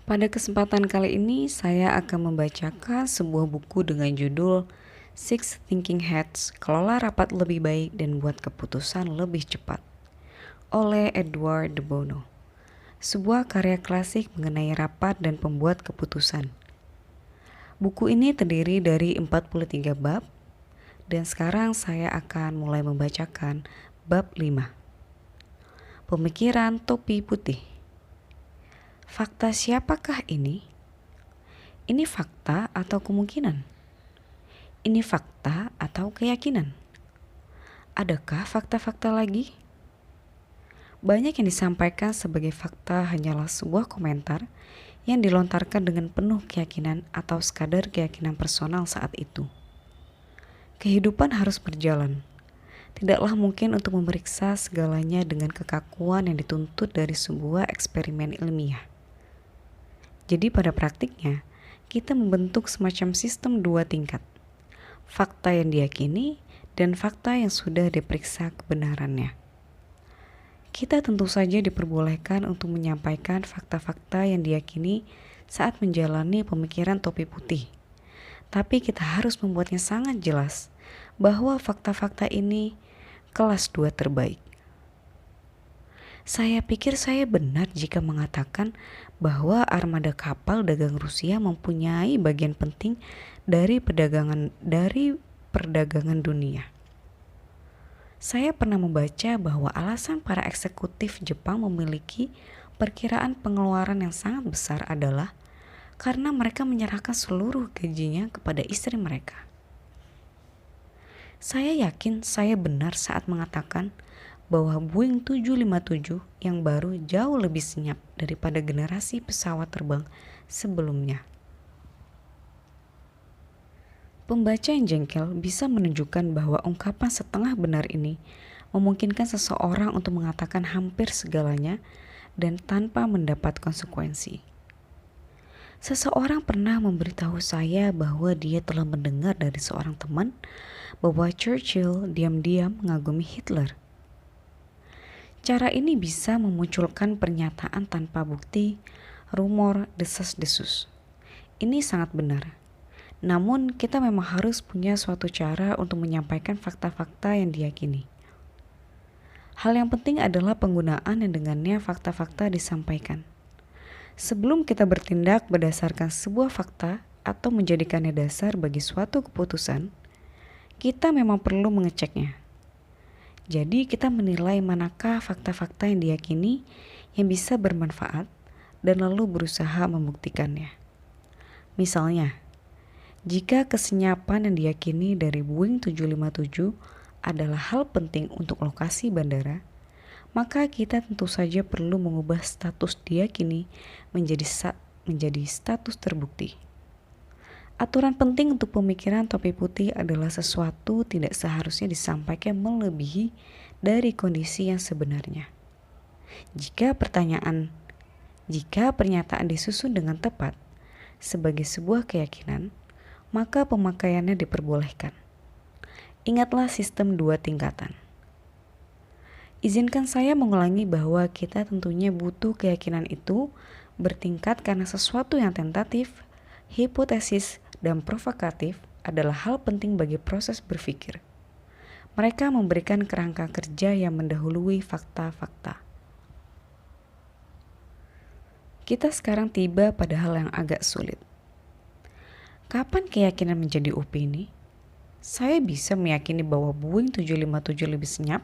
Pada kesempatan kali ini, saya akan membacakan sebuah buku dengan judul Six Thinking Hats, Kelola Rapat Lebih Baik dan Buat Keputusan Lebih Cepat, oleh Edward de Bono. Sebuah karya klasik mengenai rapat dan pembuat keputusan. Buku ini terdiri dari 43 bab, dan sekarang saya akan mulai membacakan bab 5. Pemikiran topi putih. Fakta siapakah ini? Ini fakta atau kemungkinan? Ini fakta atau keyakinan? Adakah fakta-fakta lagi? Banyak yang disampaikan sebagai fakta hanyalah sebuah komentar yang dilontarkan dengan penuh keyakinan atau sekadar keyakinan personal saat itu. Kehidupan harus berjalan. Tidaklah mungkin untuk memeriksa segalanya dengan kekakuan yang dituntut dari sebuah eksperimen ilmiah. Jadi pada praktiknya, kita membentuk semacam sistem 2 tingkat. Fakta yang diyakini dan fakta yang sudah diperiksa kebenarannya. Kita tentu saja diperbolehkan untuk menyampaikan fakta-fakta yang diyakini saat menjalani pemikiran topi putih. Tapi kita harus membuatnya sangat jelas bahwa fakta-fakta ini kelas 2 terbaik. Saya pikir saya benar jika mengatakan bahwa armada kapal dagang Rusia mempunyai bagian penting dari perdagangan dunia. Saya pernah membaca bahwa alasan para eksekutif Jepang memiliki perkiraan pengeluaran yang sangat besar adalah karena mereka menyerahkan seluruh gajinya kepada istri mereka. Saya yakin saya benar saat mengatakan bahwa Boeing 757 yang baru jauh lebih senyap daripada generasi pesawat terbang sebelumnya. Pembaca yang jengkel bisa menunjukkan bahwa ungkapan setengah benar ini memungkinkan seseorang untuk mengatakan hampir segalanya dan tanpa mendapat konsekuensi. Seseorang pernah memberitahu saya bahwa dia telah mendengar dari seorang teman bahwa Churchill diam-diam mengagumi Hitler. Cara ini bisa memunculkan pernyataan tanpa bukti, rumor, desas-desus. Ini sangat benar. Namun kita memang harus punya suatu cara untuk menyampaikan fakta-fakta yang diyakini. Hal yang penting adalah penggunaan yang dengannya fakta-fakta disampaikan. Sebelum kita bertindak berdasarkan sebuah fakta atau menjadikannya dasar bagi suatu keputusan, kita memang perlu mengeceknya. Jadi kita menilai manakah fakta-fakta yang diyakini yang bisa bermanfaat dan lalu berusaha membuktikannya. Misalnya, jika kesenyapan yang diyakini dari Boeing 757 adalah hal penting untuk lokasi bandara, maka kita tentu saja perlu mengubah status diyakini menjadi status terbukti. Aturan penting untuk pemikiran topi putih adalah sesuatu tidak seharusnya disampaikan melebihi dari kondisi yang sebenarnya. Jika pernyataan disusun dengan tepat sebagai sebuah keyakinan, maka pemakaiannya diperbolehkan. Ingatlah sistem 2 tingkatan. Izinkan saya mengulangi bahwa kita tentunya butuh keyakinan itu bertingkat karena sesuatu yang tentatif, hipotesis, dan provokatif adalah hal penting bagi proses berpikir. Mereka memberikan kerangka kerja yang mendahului fakta-fakta. Kita sekarang tiba pada hal yang agak sulit. Kapan keyakinan menjadi opini? Saya bisa meyakini bahwa Boeing 757 lebih senyap.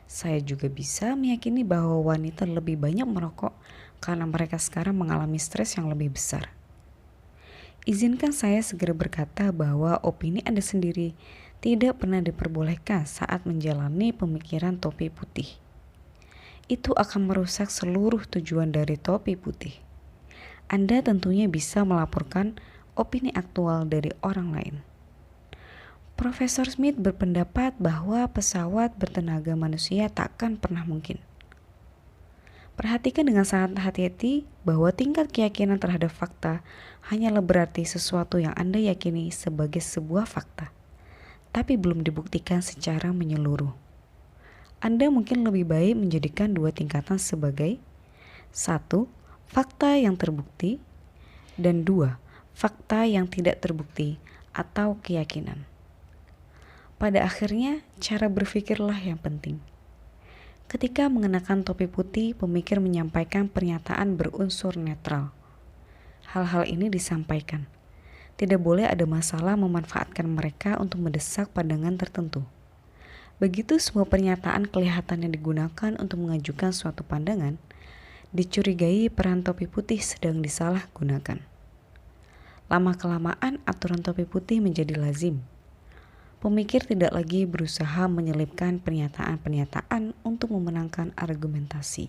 Saya juga bisa meyakini bahwa wanita lebih banyak merokok karena mereka sekarang mengalami stres yang lebih besar. Izinkan saya segera berkata bahwa opini Anda sendiri tidak pernah diperbolehkan saat menjalani pemikiran topi putih. Itu akan merusak seluruh tujuan dari topi putih. Anda tentunya bisa melaporkan opini aktual dari orang lain. Profesor Smith berpendapat bahwa pesawat bertenaga manusia takkan pernah mungkin. Perhatikan dengan sangat hati-hati bahwa tingkat keyakinan terhadap fakta hanyalah berarti sesuatu yang Anda yakini sebagai sebuah fakta, tapi belum dibuktikan secara menyeluruh. Anda mungkin lebih baik menjadikan 2 tingkatan sebagai 1. fakta yang terbukti, dan 2, fakta yang tidak terbukti atau keyakinan. Pada akhirnya, cara berpikirlah yang penting. Ketika mengenakan topi putih, pemikir menyampaikan pernyataan berunsur netral. Hal-hal ini disampaikan. Tidak boleh ada masalah memanfaatkan mereka untuk mendesak pandangan tertentu. Begitu semua pernyataan kelihatannya digunakan untuk mengajukan suatu pandangan, dicurigai peran topi putih sedang disalahgunakan. Lama-kelamaan aturan topi putih menjadi lazim. Pemikir tidak lagi berusaha menyelipkan pernyataan-pernyataan untuk memenangkan argumentasi.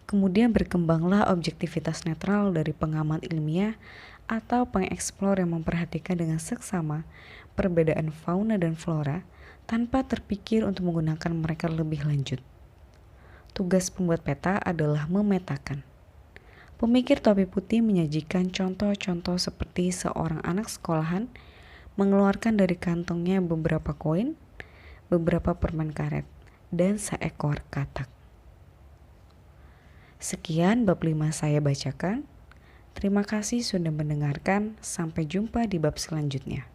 Kemudian berkembanglah objektivitas netral dari pengamat ilmiah atau pengeksplor yang memperhatikan dengan seksama perbedaan fauna dan flora tanpa terpikir untuk menggunakan mereka lebih lanjut. Tugas pembuat peta adalah memetakan. Pemikir topi putih menyajikan contoh-contoh seperti seorang anak sekolahan mengeluarkan dari kantongnya beberapa koin, beberapa permen karet, dan seekor katak. Sekian bab 5 saya bacakan. Terima kasih sudah mendengarkan. Sampai jumpa di bab selanjutnya.